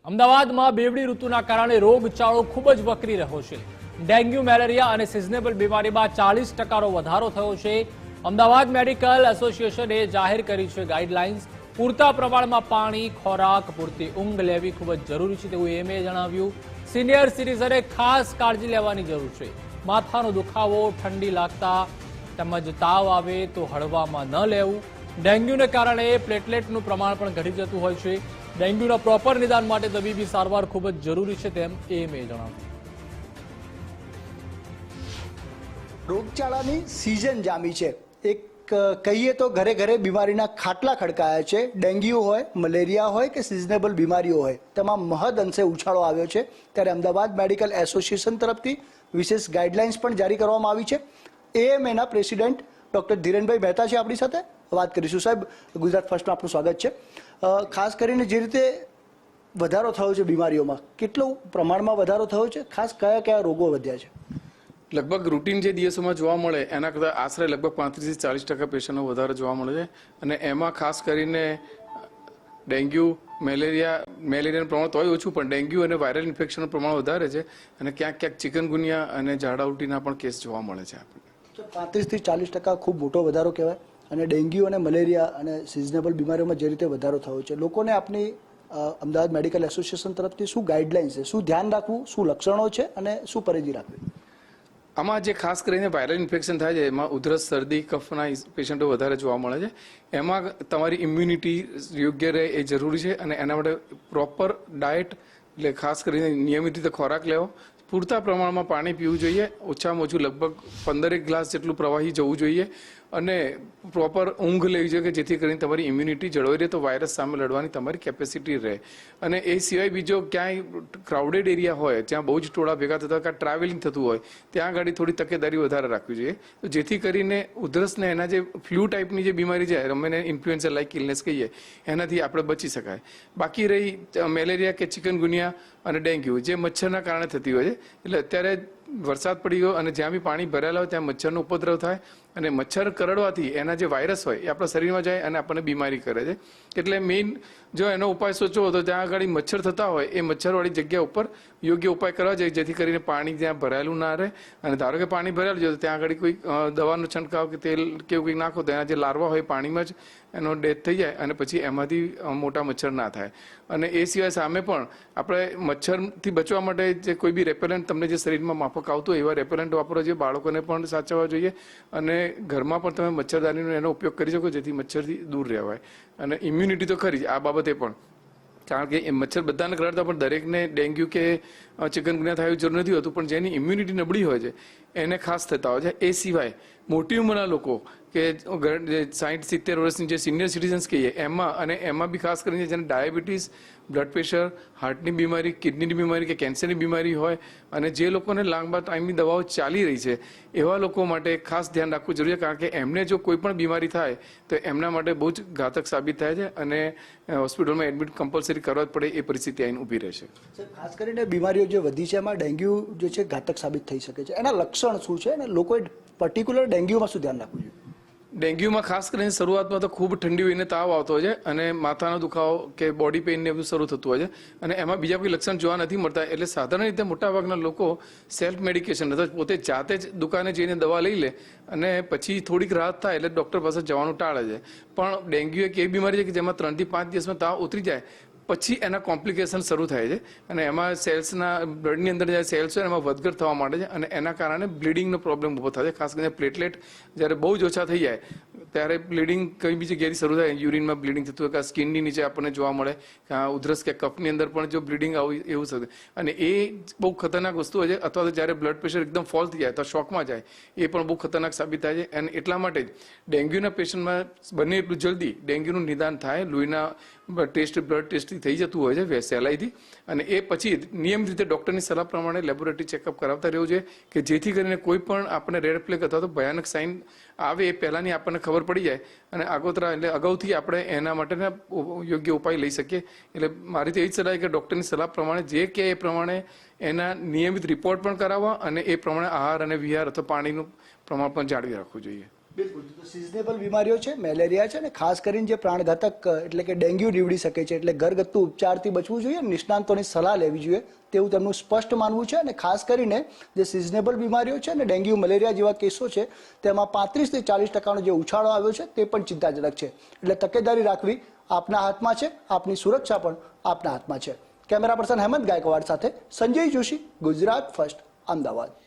અમદાવાદમાં બેવડી ઋતુના કારણે રોગચાળો ખૂબ જ વકરી રહ્યો છે. ડેન્ગ્યુ, મેલેરિયા અને સિઝનેબલ બીમારીમાં 40% વધારો થયો છે. અમદાવાદ મેડિકલ એસોસિએશને જાહેર કરી છે ગાઈડલાઇન્સ. પૂરતા પ્રમાણમાં પાણી, ખોરાક, પૂરતી ઊંઘ લેવી ખૂબ જ જરૂરી છે તેવું એમએ જણાવ્યું. સિનિયર સિટીઝને ખાસ કાળજી લેવાની જરૂર છે. માથાનો દુખાવો, ઠંડી લાગતા તેમજ તાવ આવે તો હળવામાં ન લેવું. ડેન્ગ્યુને કારણે પ્લેટલેટનું પ્રમાણ પણ ઘટી જતું હોય છે. ડેન્ગ્યુના પ્રોપર નિદાન માટે તબીબી સારવાર ખૂબ જ જરૂરી છે તેમ એમએ જણાવ્યું. રોગચાળાની સિઝન જામી છે. એક કહીએ તો ઘરે ઘરે બીમારીના ખાટલા ખડકાયા છે. ડેન્ગ્યુ હોય, મલેરિયા હોય કે સિઝનેબલ બીમારીઓ હોય, તેમાં મહદ અંશે ઉછાળો આવ્યો છે. ત્યારે અમદાવાદ મેડિકલ એસોસિએશન તરફથી વિશેષ ગાઈડલાઇન્સ પણ જારી કરવામાં આવી છે. એએમએના પ્રેસિડેન્ટ ડૉક્ટર ધીરેનભાઈ મહેતા છે આપણી સાથે. વાત કરીશું. સાહેબ, ગુજરાત ફર્સ્ટમાં આપનું સ્વાગત છે. ખાસ કરીને જે રીતે વધારો થયો છે બીમારીઓમાં, કેટલો પ્રમાણમાં વધારો થયો છે? ખાસ કયા કયા રોગો વધ્યા છે? લગભગ રૂટીન જે દિવસોમાં જોવા મળે એના કરતાં આશરે લગભગ 35 થી 40% પેશન્ટનો વધારો જોવા મળે છે. અને એમાં ખાસ કરીને ડેન્ગ્યુ, મેલેરિયાનું પ્રમાણ તોય ઓછું, પણ ડેન્ગ્યુ અને વાયરલ ઇન્ફેક્શનનું પ્રમાણ વધારે છે. અને ક્યાંક ક્યાંક ચિકનગુનિયા અને ઝાડા ઉલટીના પણ કેસ જોવા મળે છે. આપણને 35 થી 40% ખૂબ મોટો વધારો કહેવાય. અને ડેન્ગ્યુ અને મલેરિયા અને સિઝનેબલ બીમારીઓમાં જે રીતે વધારો થયો છે, લોકોને આપની અમદાવાદ મેડિકલ એસોસિએશન તરફથી શું ગાઈડલાઇન્સ છે, શું ધ્યાન રાખવું, શું લક્ષણો છે અને શું પરેજી રાખવી? આમાં જે ખાસ કરીને વાયરલ ઇન્ફેક્શન થાય છે એમાં ઉધરસ, શરદી, કફના પેશન્ટો વધારે જોવા મળે છે. એમાં તમારી ઇમ્યુનિટી યોગ્ય રહે એ જરૂરી છે. અને એના માટે પ્રોપર ડાયટ, એટલે ખાસ કરીને નિયમિત રીતે ખોરાક લેવો, પૂરતા પ્રમાણમાં પાણી પીવું જોઈએ. ઓછામાં ઓછું લગભગ 15 ગ્લાસ જેટલું પ્રવાહી જવું જોઈએ. અને પ્રોપર ઊંઘ લેવી જોઈએ કે જેથી કરીને તમારી ઇમ્યુનિટી જળવાઈ રહે, તો વાયરસ સામે લડવાની તમારી કેપેસિટી રહે. અને એ સિવાય બીજો ક્યાંય ક્રાઉડેડ એરિયા હોય, જ્યાં બહુ જ ટોળા ભેગા થતા હોય, ટ્રાવેલિંગ થતું હોય, ત્યાં આગળ થોડી તકેદારી વધારે રાખવી જોઈએ. તો જેથી કરીને ઉધરસને એના જે ફ્લૂ ટાઈપની જે બીમારી છે, અમે ઇન્ફ્લુએન્ઝા લાઇક ઇલનેસ કહીએ, એનાથી આપણે બચી શકાય. બાકી રહી મેલેરિયા કે ચિકનગુનિયા અને ડેન્ગ્યુ, જે મચ્છરના કારણે થતી હોય છે. એટલે અત્યારે વરસાદ પડી ગયો અને જ્યાં બી પાણી ભરેલા હોય ત્યાં મચ્છરનો ઉપદ્રવ થાય. અને મચ્છર કરડવાથી એના જે વાયરસ હોય એ આપણા શરીરમાં જાય અને આપણને બીમારી કરે છે. એટલે મેઇન જો એનો ઉપાય સોચવો તો ત્યાં આગળ મચ્છર થતા હોય એ મચ્છરવાળી જગ્યા ઉપર યોગ્ય ઉપાય કરવા જોઈએ, જેથી કરીને પાણી ત્યાં ભરાયેલું ના રહે. અને ધારો કે પાણી ભરાયેલું છે તો ત્યાં આગળ કોઈ દવાનો છંટકાવ કે તેલ કે એવું કંઈક નાખો તો એના જે લાર્વા હોય પાણીમાં જ એનો ડેથ થઈ જાય અને પછી એમાંથી મોટા મચ્છર ના થાય. અને એ સિવાય સામે પણ આપણે મચ્છરથી બચવા માટે જે કોઈ બી રેપેલન્ટ તમને જે શરીરમાં માફક આવતું હોય એવા રેપેલન્ટ વાપરવા જોઈએ. બાળકોને પણ સાચવવા જોઈએ. અને ઘરમાં પણ તમે મચ્છરદાનીનો એનો ઉપયોગ કરી શકો જેથી મચ્છરથી દૂર રહેવાય. અને ઇમ્યુનિટી તો ખરી જ આ બાબતે પણ, કારણ કે મચ્છર બધાને કરડતા પણ દરેકને ડેન્ગ્યુ કે ચિકનગુનિયા થાય જરૂર નથી હોતું. પણ જેની ઇમ્યુનિટી નબળી હોય છે એને ખાસ થતા હોય છે. એ સિવાય મોટી ઉંમરના લોકો કે 60-70 વર્ષની જે સિનિયર સિટીઝન્સ કહીએ એમાં બી ખાસ કરીને જેને ડાયાબિટીસ, બ્લડ પ્રેશર, હાર્ટની બીમારી, કિડનીની બીમારી કે કેન્સરની બીમારી હોય અને જે લોકોને લાંબા ટાઈમની દવાઓ ચાલી રહી છે એવા લોકો માટે ખાસ ધ્યાન રાખવું જરૂરી છે. કારણ કે એમને જો કોઈ પણ બીમારી થાય તો એમના માટે બહુ જ ઘાતક સાબિત થાય છે અને હોસ્પિટલમાં એડમિટ કમ્પલસરી કરવા જ પડે એ પરિસ્થિતિ આવીને ઊભી રહેશે. ખાસ કરીને બીમારીઓ જે વધી છે એમાં ડેન્ગ્યુ જે છે ઘાતક સાબિત થઈ શકે છે. એના લક્ષણ શું છે અને લોકોએ પર્ટિક્યુલર ડેન્ગ્યુમાં શું ધ્યાન રાખવું જોઈએ? ડેન્ગ્યુમાં ખાસ કરીને શરૂઆતમાં તો ખૂબ ઠંડી હોઈને તાવ આવતો હોય છે અને માથાનો દુખાવો કે બોડી પેઇન ને બધું શરૂ થતું હોય છે. અને એમાં બીજા કોઈ લક્ષણ જોવા નથી મળતા. એટલે સાધારણ રીતે મોટાભાગના લોકો સેલ્ફ મેડિકેશન અથવા પોતે જાતે જ દુકાને જઈને દવા લઈ લે અને પછી થોડીક રાહત થાય એટલે ડૉક્ટર પાસે જવાનું ટાળે છે. પણ ડેન્ગ્યુ એક એવી બીમારી છે કે જેમાં 3 થી 5 દિવસમાં તાવ ઉતરી જાય પછી એના કોમ્પ્લિકેશન શરૂ થાય છે. અને એમાં સેલ્સના બ્લડની અંદર જે સેલ્સ હોય એમાં વધઘટ થવા માંડે છે અને એના કારણે બ્લીડિંગનો પ્રોબ્લેમ ઊભો થાય છે. ખાસ કરીને પ્લેટલેટ જ્યારે બહુ જ ઓછા થઈ જાય ત્યારે બ્લીડિંગ કઈ બી જગ્યાએથી શરૂ થાય. યુરિનમાં બ્લીડિંગ થતું હોય કે સ્કિનની નીચે આપણને જોવા મળે કે ઉધરસ કે કફની અંદર પણ જો બ્લીડિંગ આવું એવું થતું. અને એ બહુ ખતરનાક વસ્તુ હોય છે. અથવા તો જ્યારે બ્લડ પ્રેશર એકદમ ફોલ થઈ જાય તો શોકમાં જાય, એ પણ બહુ ખતરનાક સાબિત થાય છે. અને એટલા માટે જ ડેન્ગ્યુના પેશન્ટમાં બને એટલું જલ્દી ડેન્ગ્યુનું નિદાન થાય. લોહીના ટેસ્ટ, બ્લડ ટેસ્ટથી થઈ જતું હોય છે સહેલાઈથી. અને એ પછી નિયમિત રીતે ડૉક્ટરની સલાહ પ્રમાણે લેબોરેટરી ચેકઅપ કરાવતા રહેવું જોઈએ કે જેથી કરીને કોઈ પણ આપણને રેડ ફ્લેગ અથવા તો ભયાનક સાઇન આવે એ પહેલાંની આપણને ખબર પડી જાય અને આગોતરા એટલે અગાઉથી આપણે એના માટેના યોગ્ય ઉપાય લઈ શકીએ. એટલે મારી તો એ જ સલાહ કે ડૉક્ટરની સલાહ પ્રમાણે જે કે એ પ્રમાણે એના નિયમિત રિપોર્ટ પણ કરાવવા અને એ પ્રમાણે આહાર અને વિહાર અથવા પાણીનું પ્રમાણ પણ જાળવી રાખવું જોઈએ. બિલકુલ તો સિઝનેબલ બીમારીઓ છે, મેલેરિયા છે, અને ખાસ કરીને જે પ્રાણઘાતક એટલે કે ડેન્ગ્યુ નીવડી શકે છે, એટલે ઘરગથ્થુ ઉપચારથી બચવું જોઈએ, નિષ્ણાંતોની સલાહ લેવી જોઈએ તેવું તેમનું સ્પષ્ટ માનવું છે. અને ખાસ કરીને જે સિઝનેબલ બીમારીઓ છે અને ડેન્ગ્યુ મલેરિયા જેવા કેસો છે તેમાં 35 થી 40% જે ઉછાળો આવ્યો છે તે પણ ચિંતાજનક છે. એટલે તકેદારી રાખવી આપના હાથમાં છે, આપની સુરક્ષા પણ આપના હાથમાં છે. કેમેરા પર્સન હેમંત ગાયકવાડ સાથે સંજય જોશી, ગુજરાત ફર્સ્ટ, અમદાવાદ.